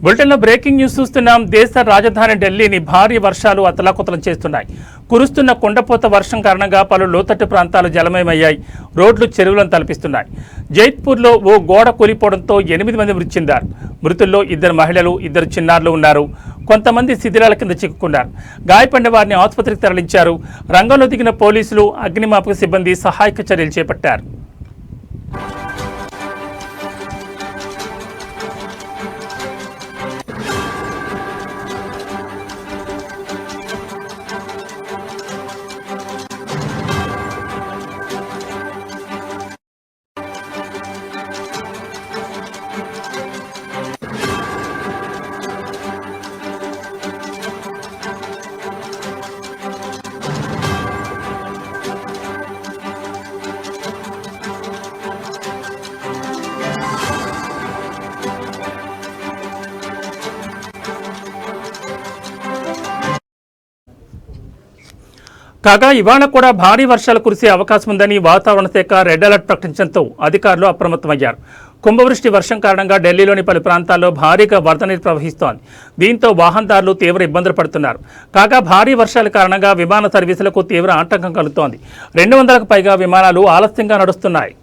బులెటిన్లో breaking news చూస్తున్నాం. దేశ రాజధాని ఢిల్లీని భారీ వర్షాలు అతలాకుతలం చేస్తున్నాయి. కురుస్తున్న కుండపోత వర్షం కారణంగా పలు లోతట్టు ప్రాంతాలు జలమయమయ్యాయి. రోడ్లు చెరువులను తలపిస్తున్నాయి. జైత్పూర్లో ఓ గోడ కూలిపోవడంతో 8 మంది మృతి చెందారు. మృతుల్లో 2 మహిళలు, 2 చిన్నారులు ఉన్నారు. కొంతమంది శిథిలాల కింద చిక్కుకున్నారు. గాయపడిన వారిని ఆసుపత్రికి తరలించారు. రంగంలో దిగిన పోలీసులు, అగ్నిమాపక సిబ్బంది సహాయక చర్యలు చేపట్టారు. కాగా ఇవాళ కూడా భారీ వర్షాలు కురిసే అవకాశం ఉందని వాతావరణ శాఖ రెడ్ అలర్ట్ ప్రకటించడంతో అధికారులు అప్రమత్తమయ్యారు. కుంభవృష్టి వర్షం కారణంగా ఢిల్లీలోని పలు ప్రాంతాల్లో భారీగా వరద నీరు ప్రవహిస్తోంది. దీంతో వాహనదారులు తీవ్ర ఇబ్బందులు పడుతున్నారు. కాగా భారీ వర్షాల కారణంగా విమాన సర్వీసులకు తీవ్ర ఆటంకం కలుగుతోంది. 200కు పైగా విమానాలు ఆలస్యంగా నడుస్తున్నాయి.